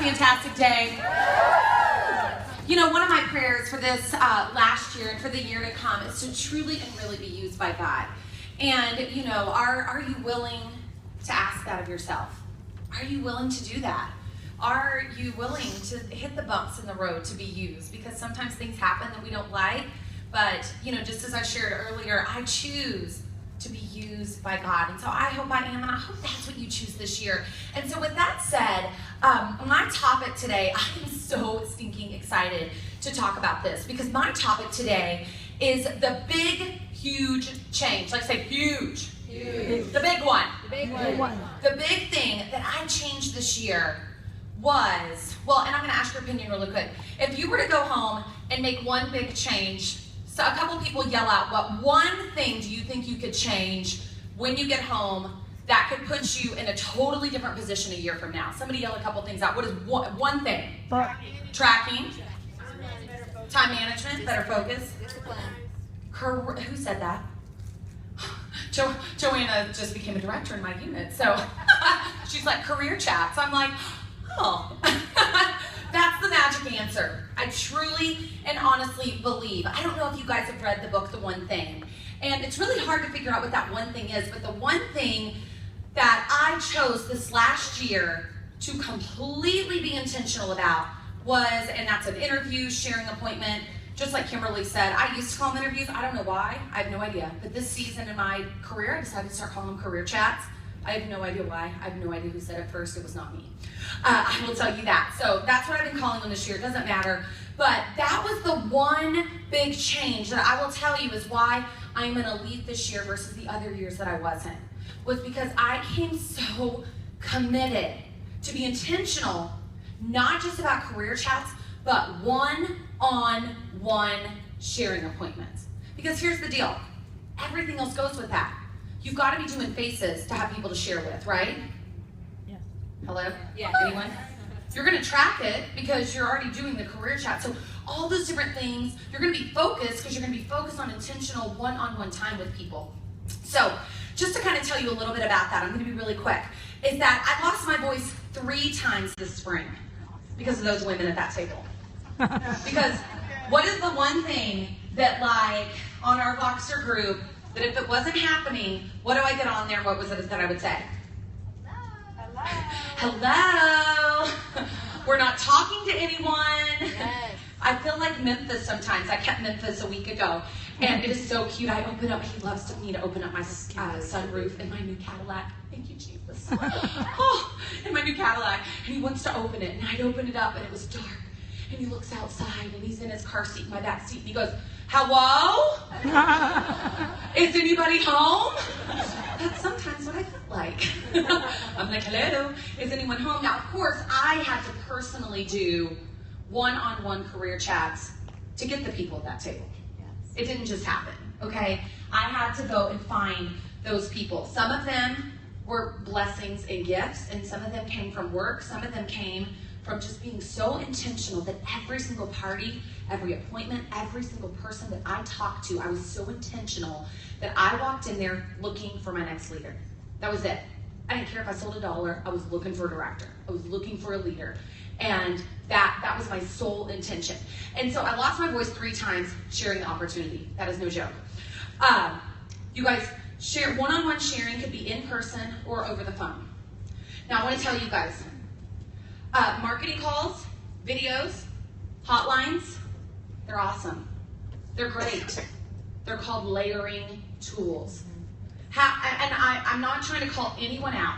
fantastic day? You know, one of my prayers for this last year and for the year to come is to truly and really be used by God. And, you know, are you willing to ask that of yourself? Are you willing to do that? Are you willing to hit the bumps in the road to be used? Because sometimes things happen that we don't like, but, you know, just as I shared earlier, I choose to be used by God. And so I hope I am, and I hope that's what you choose this year. And so with that said, my topic today, I am so stinking excited to talk about this, because my topic today is the big, huge change. Like, say huge. Huge. The big one. The big one. The big thing that I changed this year was, well, and I'm going to ask your opinion really quick. If you were to go home and make one big change, so a couple people yell out, what one thing do you think you could change when you get home that could put you in a totally different position a year from now? Somebody yell a couple things out. What is one thing? Tracking. Time management. Better focus. Who said that? Joanna just became a director in my unit. So she's like, career chats. I'm like, oh. That's the magic answer. I truly and honestly believe. I don't know if you guys have read the book, The One Thing. And it's really hard to figure out what that one thing is, but the one thing that I chose this last year to completely be intentional about was, and that's an interview, sharing appointment, just like Kimberly said, I used to call them interviews. I don't know why. I have no idea. But this season in my career, I decided to start calling them career chats. I have no idea why. I have no idea who said it first. It was not me. I will tell you that. So that's what I've been calling them this year. It doesn't matter. But that was the one big change that I will tell you is why I'm an elite this year versus the other years that I wasn't. Was because I came so committed to be intentional, not just about career chats, but one-on-one sharing appointments. Because here's the deal. Everything else goes with that. You've got to be doing faces to have people to share with, right? Yeah. Hello? Yeah. Anyone? You're going to track it because you're already doing the career chat. So all those different things, you're going to be focused because you're going to be focused on intentional one-on-one time with people. So just to kind of tell you a little bit about that, I'm going to be really quick, is that I lost my voice 3 times this spring because of those women at that table. Because what is the one thing that, like, on our Voxer group, that if it wasn't happening, what do I get on there? What was it that I would say? Hello. We're not talking to anyone. Yes. I feel like Memphis sometimes. I kept Memphis a week ago, and it is so cute. I open up. He loves me to open up my sunroof in my new Cadillac. Thank you, Jesus. Oh, in my new Cadillac, and he wants to open it, and I'd open it up, and it was dark. And he looks outside, and he's in his car seat, my back seat, and he goes, "Hello? Is anybody home?" That's sometimes what I felt like. I'm like, "Hello? Is anyone home?" Now, of course, I had to personally do one-on-one career chats to get the people at that table. Yes. It didn't just happen, okay? I had to go and find those people. Some of them were blessings and gifts, and some of them came from work. Some of them came from just being so intentional that every single party, every appointment, every single person that I talked to, I was so intentional that I walked in there looking for my next leader. That was it. I didn't care if I sold $1. I was looking for a director. I was looking for a leader. And that was my sole intention. And so I lost my voice 3 times sharing the opportunity. That is no joke. You guys, one-on-one sharing could be in person or over the phone. Now I want to tell you guys, marketing calls, videos, hotlines, they're awesome. They're great. They're called layering tools. I'm not trying to call anyone out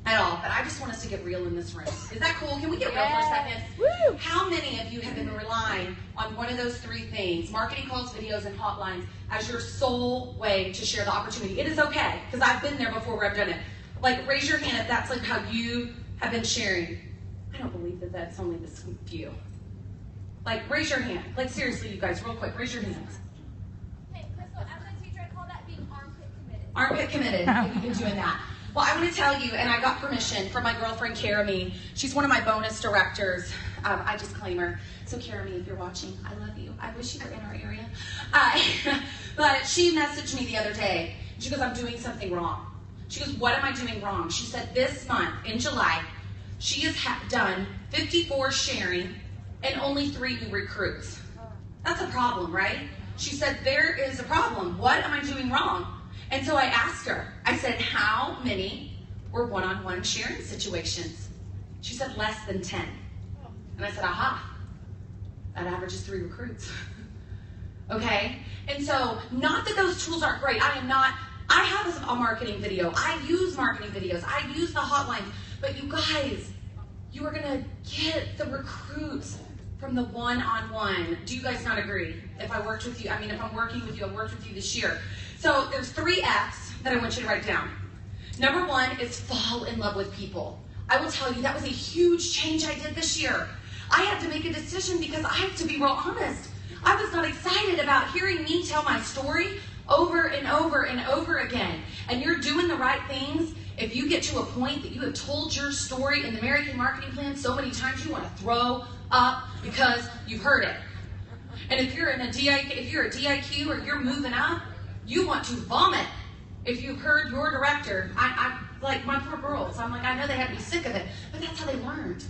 at all, but I just want us to get real in this room. Is that cool? Can we get real for a second? Woo! How many of you have been relying on one of those 3 things, marketing calls, videos, and hotlines, as your sole way to share the opportunity? It is okay, because I've been there before where I've done it. Like, raise your hand if that's like how you have been sharing. I don't believe that that's only this few. Like, raise your hand. Like, seriously, you guys, real quick, raise your hands. Hey, Crystal, as a teacher, I call that being armpit committed. Armpit committed. You've been doing that. Well, I want to tell you, and I got permission from my girlfriend, Karami. She's one of my bonus directors. I just claim her. So, Karami, if you're watching, I love you. I wish you were in our area. But she messaged me the other day. She goes, "I'm doing something wrong." She goes, "What am I doing wrong?" She said, "This month, in July, she has done 54 sharing and only 3 new recruits. That's a problem, right? She said, there is a problem. What am I doing wrong? And so I asked her, I said, how many were one-on-one sharing situations? She said, less than 10. And I said, aha, that averages 3 recruits. Okay? And so, not that those tools aren't great. I have a marketing video. I use marketing videos. I use the hotlines. But you guys, you are going to get the recruits from the one-on-one. Do you guys not agree? If I worked with you, if I'm working with you, I've worked with you this year. So there's 3 F's that I want you to write down. Number 1 is fall in love with people. I will tell you, that was a huge change I did this year. I had to make a decision because I have to be real honest. I was not excited about hearing me tell my story over and over and over again. And you're doing the right things. If you get to a point that you have told your story in the Mary Kay marketing plan so many times, you want to throw up because you've heard it. And if you're a DIQ or you're moving up, you want to vomit. If you've heard your director, I like my poor girls, I'm like, I know they had to be sick of it, but that's how they learned.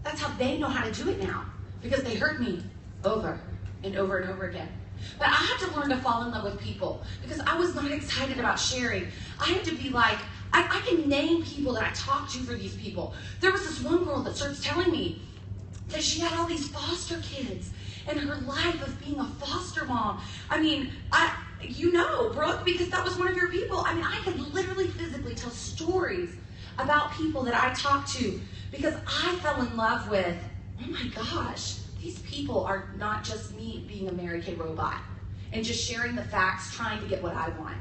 That's how they know how to do it now, because they heard me over and over and over again. But I had to learn to fall in love with people because I was not excited about sharing. I had to be like, I can name people that I talked to for these people. There was this one girl that starts telling me that she had all these foster kids and her life of being a foster mom. You know, Brooke, because that was one of your people. I could literally physically tell stories about people that I talked to because I fell in love with, oh my gosh, these people are not just me being a Mary Kay robot and just sharing the facts, trying to get what I want.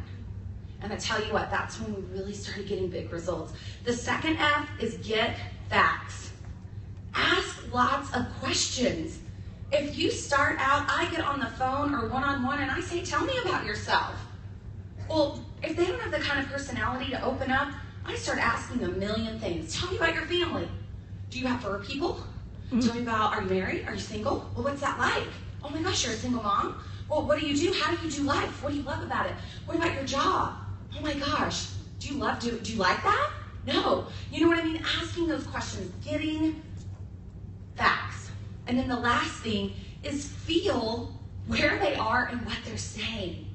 And I tell you what, that's when we really started getting big results. The second F is get facts. Ask lots of questions. If you start out, I get on the phone or one-on-one and I say, tell me about yourself. Well, if they don't have the kind of personality to open up, I start asking a million things. Tell me about your family. Do you have fur people? Tell me about, are you married? Are you single? Well, what's that like? Oh my gosh, you're a single mom? Well, what do you do? How do you do life? What do you love about it? What about your job? Oh my gosh, do you like that? No. You know what I mean? Asking those questions, getting facts. And then the last thing is feel where they are and what they're saying.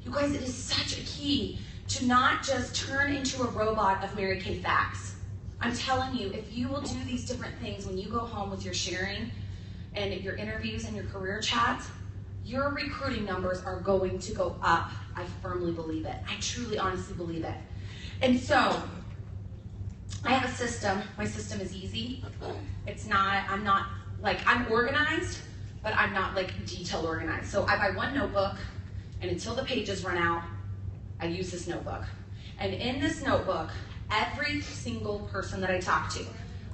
You guys, it is such a key to not just turn into a robot of Mary Kay facts. I'm telling you, if you will do these different things when you go home with your sharing and your interviews and your career chats, your recruiting numbers are going to go up. I firmly believe it. I truly, honestly believe it. And so, I have a system. My system is easy. I'm organized, but I'm not detail organized. So I buy one notebook, and until the pages run out, I use this notebook. And in this notebook, every single person that I talk to,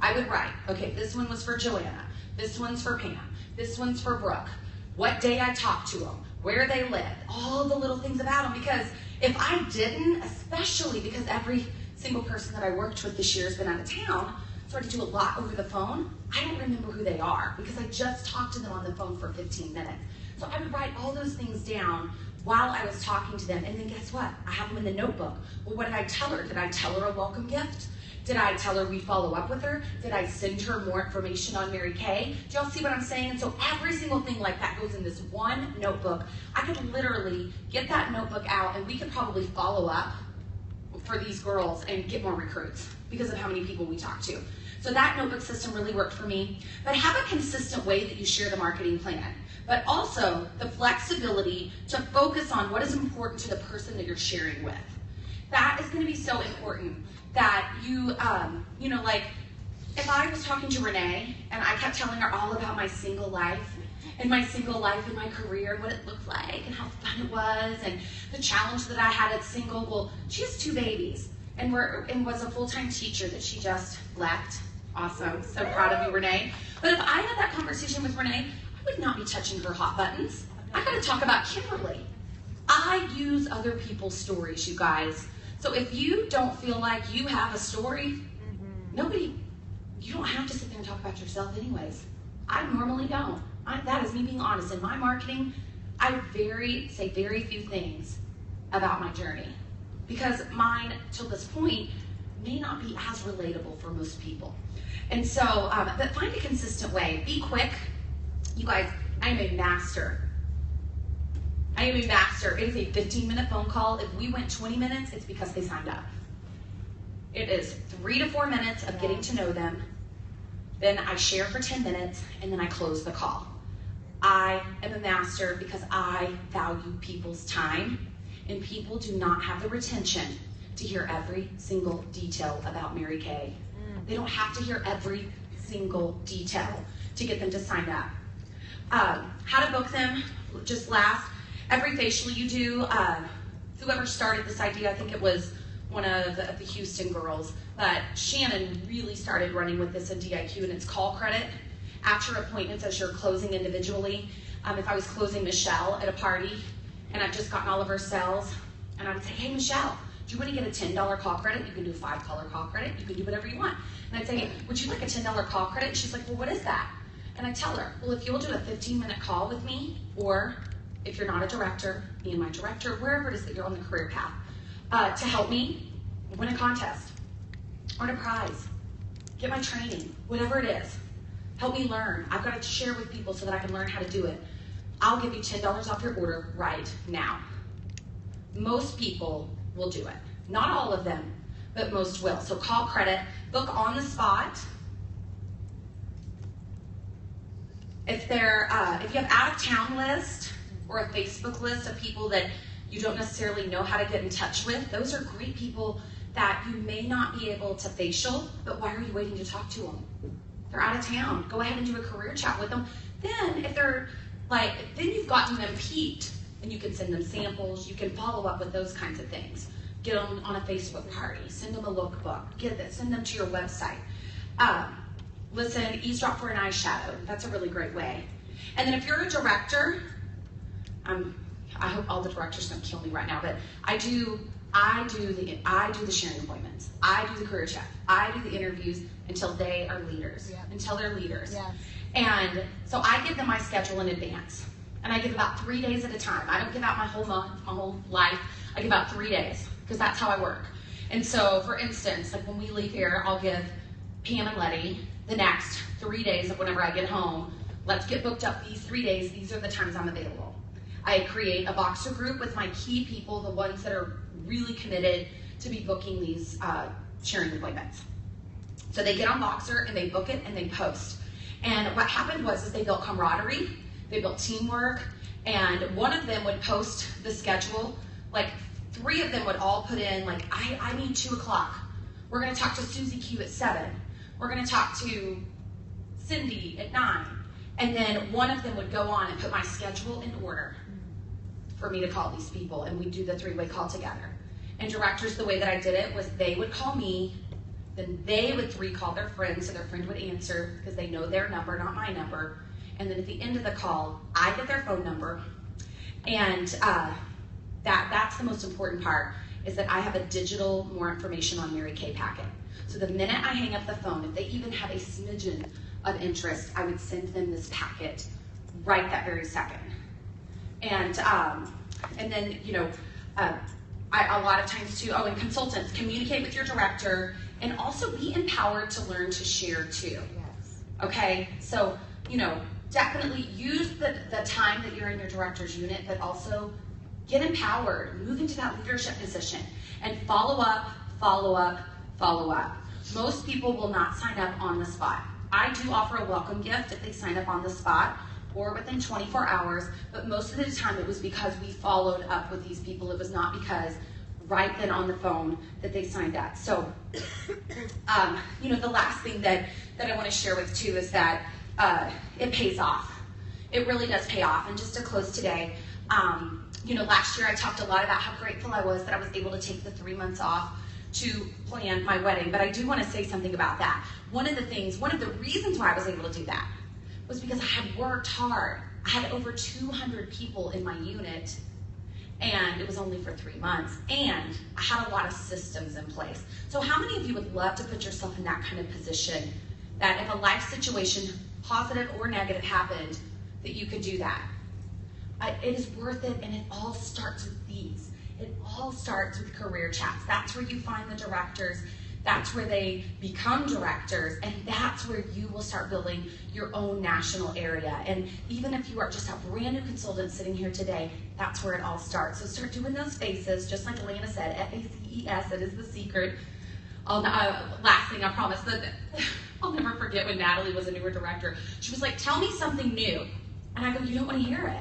I would write, okay, this one was for Joanna, this one's for Pam, this one's for Brooke, what day I talked to them, where they lived, all the little things about them, because if I didn't, especially because every single person that I worked with this year has been out of town, so I had to do a lot over the phone, I don't remember who they are because I just talked to them on the phone for 15 minutes. So I would write all those things down while I was talking to them, and then guess what? I have them in the notebook. Well, what did I tell her? Did I tell her a welcome gift? Did I tell her we'd follow up with her? Did I send her more information on Mary Kay? Do y'all see what I'm saying? And so every single thing like that goes in this one notebook. I could literally get that notebook out and we could probably follow up for these girls and get more recruits because of how many people we talk to. So that notebook system really worked for me. But have a consistent way that you share the marketing plan. But also the flexibility to focus on what is important to the person that you're sharing with. That is going to be so important that you, if I was talking to Renee and I kept telling her all about my single life and my career and what it looked like and how fun it was and the challenge that I had as single. Well, she has 2 babies and was a full-time teacher that she just left. Awesome. So proud of you, Renee. But if I had that conversation with Renee, I would not be touching her hot buttons. I got to talk about Kimberly. I use other people's stories, you guys. So if you don't feel like you have a story, you don't have to sit there and talk about yourself anyways. I normally don't. That is me being honest. In my marketing, I say very few things about my journey. Because mine, till this point, may not be as relatable for most people. And so, but find a consistent way. Be quick. You guys, I am a master. I am a master. It is a 15-minute phone call. If we went 20 minutes, it's because they signed up. It is 3 to 4 minutes of getting to know them. Then I share for 10 minutes, and then I close the call. I am a master because I value people's time, and people do not have the retention to hear every single detail about Mary Kay. They don't have to hear every single detail to get them to sign up. How to book them, just last. Every facial you do, whoever started this idea, I think it was one of the Houston girls, but Shannon really started running with this in DIQ, and it's call credit. After appointments, as you're closing individually, if I was closing Michelle at a party, and I've just gotten all of her sales, and I would say, hey, Michelle, do you want to get a $10 call credit? You can do a $5 call credit. You can do whatever you want. And I'd say, would you like a $10 call credit? And she's like, well, what is that? And I tell her, well, if you'll do a 15-minute call with me, or if you're not a director, me and my director, wherever it is that you're on the career path, to help me win a contest, earn a prize, get my training, whatever it is, help me learn. I've got to share with people so that I can learn how to do it. I'll give you $10 off your order right now. Most people will do it. Not all of them, but most will. So call credit, book on the spot. If you have out of town list or a Facebook list of people that you don't necessarily know how to get in touch with, those are great people that you may not be able to facial, but why are you waiting to talk to them? They're out of town. Go ahead and do a career chat with them. Then if they're then you've gotten them peaked, and you can send them samples. You can follow up with those kinds of things. Get them on a Facebook party. Send them a lookbook. Send them to your website. Listen, eavesdrop for an eyeshadow. That's a really great way. And then if you're a director, I hope all the directors don't kill me right now, but I do the sharing appointments. I do the career chat. I do the interviews until they are leaders. Yeah. Until they're leaders. Yeah. And so I give them my schedule in advance. And I give about 3 days at a time. I don't give out my whole month, my whole life. I give out 3 days because that's how I work. And so, for instance, like when we leave here, I'll give Pam and Letty the next 3 days of whenever I get home. Let's get booked up these 3 days. These are the times I'm available. I create a Voxer group with my key people, the ones that are really committed to be booking these sharing appointments. So they get on Voxer and they book it and they post. And what happened was they built camaraderie, they built teamwork, and one of them would post the schedule. Like 3 of them would all put in I need 2 o'clock. We're gonna talk to Susie Q at 7. We're gonna talk to Cindy at 9. And then one of them would go on and put my schedule in order for me to call these people, and we'd do the 3-way call together. And directors, the way that I did it was they would call me, then they would 3-call their friend, so their friend would answer because they know their number, not my number. And then at the end of the call, I get their phone number, and that's the most important part, is that I have a digital more information on Mary Kay packet. So the minute I hang up the phone, if they even have a smidgen of interest, I would send them this packet right that very second. And then, a lot of times too, and consultants, communicate with your director and also be empowered to learn to share too. Yes. Okay, so, definitely use the time that you're in your director's unit, but also get empowered, move into that leadership position, and follow up, follow up, follow up. Most people will not sign up on the spot. I do offer a welcome gift if they sign up on the spot or within 24 hours, but most of the time it was because we followed up with these people. It was not because right then on the phone that they signed up. So, the last thing that I want to share with too is that it pays off. It really does pay off. And just to close today, last year I talked a lot about how grateful I was that I was able to take the 3 months off to plan my wedding, but I do want to say something about that. One of the reasons why I was able to do that was because I had worked hard. I had over 200 people in my unit, and it was only for 3 months, and I had a lot of systems in place. So how many of you would love to put yourself in that kind of position, that if a life situation, positive or negative, happened, that you could do that? It is worth it, and it all starts with these. It all starts with career chats. That's where you find the directors That's where they become directors, and that's where you will start building your own national area. And even if you are just a brand new consultant sitting here today, that's where it all starts. So start doing those faces, just like Alana said, FACES, it is the secret. Last thing, I promise, that I'll never forget when Natalie was a newer director. She was like, tell me something new. And I go, you don't want to hear it.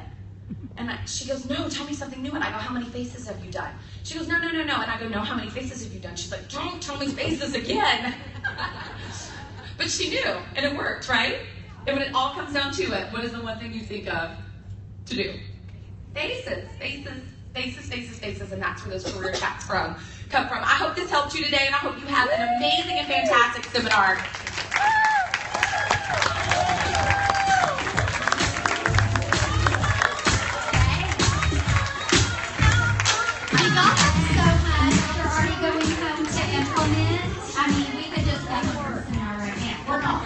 And she goes, no, tell me something new. And I go, how many faces have you done? She goes, no. And I go, no, how many faces have you done? She's like, don't tell me faces again. But she knew, and it worked, right? And when it all comes down to it, what is the one thing you think of to do? Faces, and that's where those career chats come from. I hope this helped you today, and I hope you have an amazing and fantastic seminar. We got so much. We're already going home to implement. I mean, we could just go for an hour right now. We're not.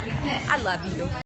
We could. I love you.